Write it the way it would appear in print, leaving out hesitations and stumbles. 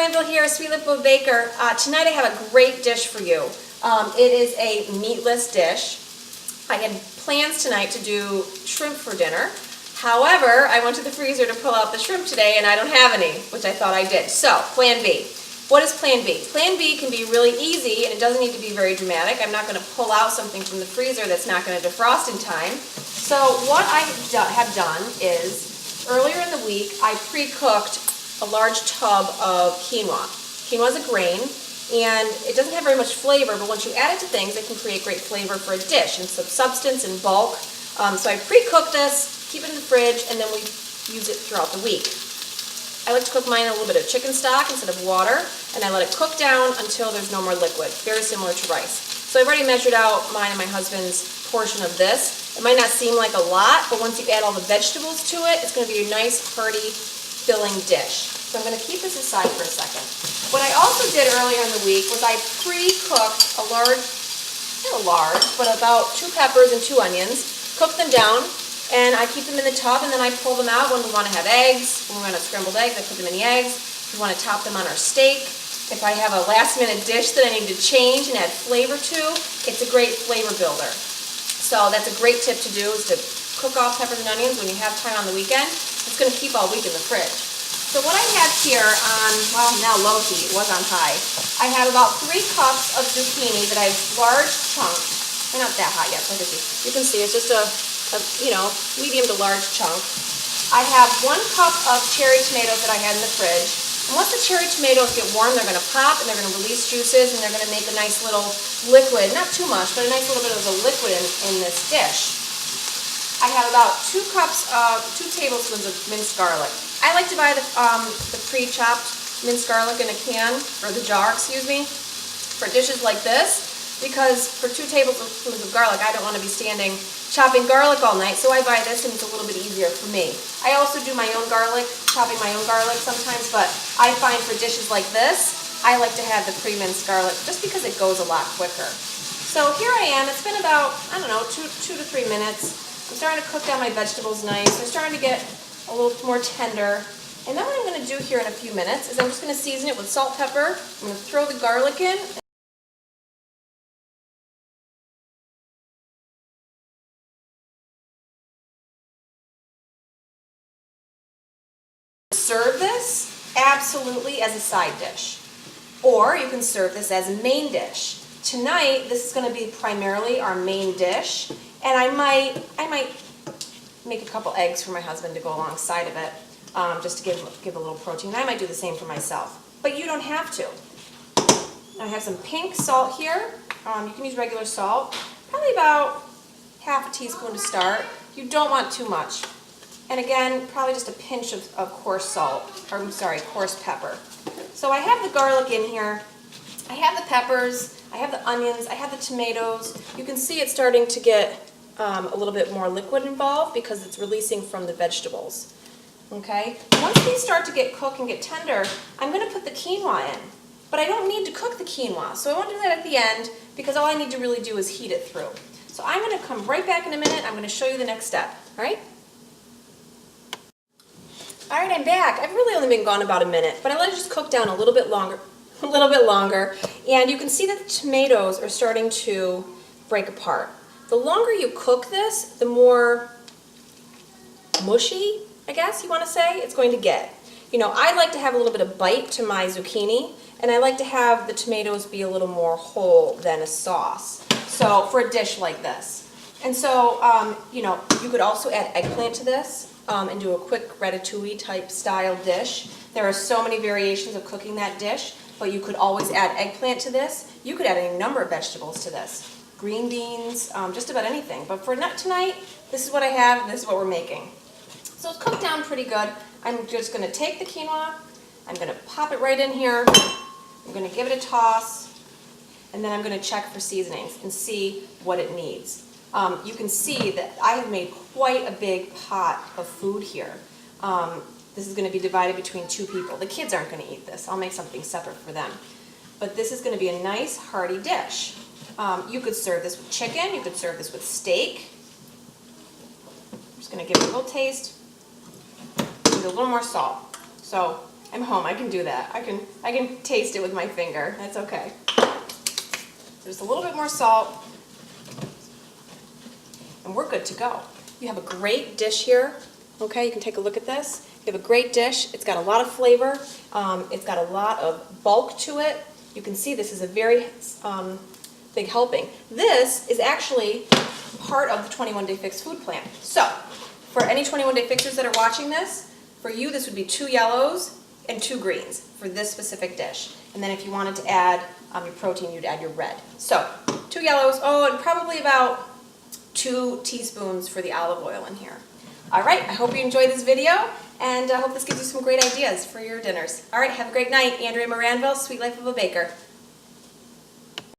Granville here, Sweet Little Baker. Tonight I have a great dish for you. It is a meatless dish. I had plans tonight to do shrimp for dinner. However, I went to the freezer to pull out the shrimp today and I don't have any, which I thought I did. So, plan B. What is plan B? Plan B can be really easy and it doesn't need to be very dramatic. I'm not going to pull out something from the freezer that's not going to defrost in time. So what I have done is, earlier in the week, I pre-cooked a large tub of quinoa. Quinoa is a grain, and it doesn't have very much flavor, but once you add it to things, it can create great flavor for a dish and some substance and bulk. So I pre-cooked this, keep it in the fridge, and then we use it throughout the week. I like to cook mine in a little bit of chicken stock instead of water, and I let it cook down until there's no more liquid, very similar to rice. So I've already measured out mine and my husband's portion of this. It might not seem like a lot, but once you add all the vegetables to it, it's going to be a nice, hearty, filling dish. So I'm going to keep this aside for a second. What I also did earlier in the week was I pre-cooked a large, not large, but about 2 peppers and 2 onions, cooked them down, and I keep them in the tub, and then I pull them out when we want to have eggs. When we want to have scrambled eggs, I put them in the eggs. If we want to top them on our steak. If I have a last-minute dish that I need to change and add flavor to, it's a great flavor builder. So that's a great tip to do, is to cook off peppers and onions when you have time on the weekend. It's going to keep all week in the fridge. So what I have here on, well, now low heat, it was on high, I have about 3 cups of zucchini that I've large chunked. They're not that hot yet, so you can see it's just a medium to large chunk. I have 1 cup of cherry tomatoes that I had in the fridge. And once the cherry tomatoes get warm, they're going to pop and they're going to release juices and they're going to make a nice little liquid, not too much, but a nice little bit of a liquid in this dish. I have about 2 tablespoons of minced garlic. I like to buy the pre-chopped minced garlic in a can, or the jar, excuse me, for dishes like this. Because for 2 tablespoons of garlic, I don't want to be chopping garlic all night, so I buy this and it's a little bit easier for me. I also do my own garlic, chopping my own garlic sometimes, but I find for dishes like this, I like to have the pre-minced garlic just because it goes a lot quicker. So here I am. It's been about, I don't know, 2 to 3 minutes. I'm starting to cook down my vegetables nice. They're starting to get a little more tender. And then what I'm going to do here in a few minutes is I'm just going to season it with salt, pepper. I'm going to throw the garlic in. Serve this absolutely as a side dish, or you can serve this as a main dish. Tonight, this is going to be primarily our main dish, and I might make a couple eggs for my husband to go alongside of it, just to give a little protein. I might do the same for myself, but you don't have to. I have some pink salt here. You can use regular salt, probably about half a teaspoon to start. You don't want too much. And again, probably just a pinch of coarse salt, or I'm sorry, coarse pepper. So I have the garlic in here, I have the peppers, I have the onions, I have the tomatoes. You can see it's starting to get a little bit more liquid involved because it's releasing from the vegetables. Okay? Once these start to get cooked and get tender, I'm going to put the quinoa in. But I don't need to cook the quinoa, so I won't do that at the end because all I need to really do is heat it through. So I'm going to come right back in a minute. I'm going to show you the next step. All right? All right, I'm back. I've really only been gone about a minute, but I let it just cook down a little bit longer, and you can see that the tomatoes are starting to break apart. The longer you cook this, the more mushy, I guess you want to say, it's going to get. You know, I like to have a little bit of bite to my zucchini, and I like to have the tomatoes be a little more whole than a sauce. So, for a dish like this. And so, you know, you could also add eggplant to this. And do a quick ratatouille type style dish. There are so many variations of cooking that dish, but you could always add eggplant to this. You could add any number of vegetables to this. Green beans, just about anything. But for tonight, this is what I have, and this is what we're making. So it's cooked down pretty good. I'm just going to take the quinoa, I'm going to pop it right in here, I'm going to give it a toss, and then I'm going to check for seasonings and see what it needs. You can see that I have made quite a big pot of food here. This is going to be divided between 2 people. The kids aren't going to eat this. I'll make something separate for them. But this is going to be a nice, hearty dish. You could serve this with chicken. You could serve this with steak. I'm just going to give it a little taste. With a little more salt. So I'm home, I can do that. I can taste it with my finger, that's okay. Just a little bit more salt, and we're good to go. You have a great dish here, okay? You can take a look at this. You have a great dish. It's got a lot of flavor. It's got a lot of bulk to it. You can see this is a very big helping. This is actually part of the 21-Day Fix food plan. So, for any 21-Day Fixers that are watching this, for you this would be 2 yellows and 2 greens for this specific dish. And then if you wanted to add your protein, you'd add your red. So, 2 yellows, and probably about 2 teaspoons for the olive oil in here. All right, I hope you enjoyed this video, and I hope this gives you some great ideas for your dinners. All right, have a great night. Andrea Moranville, Sweet Life of a Baker.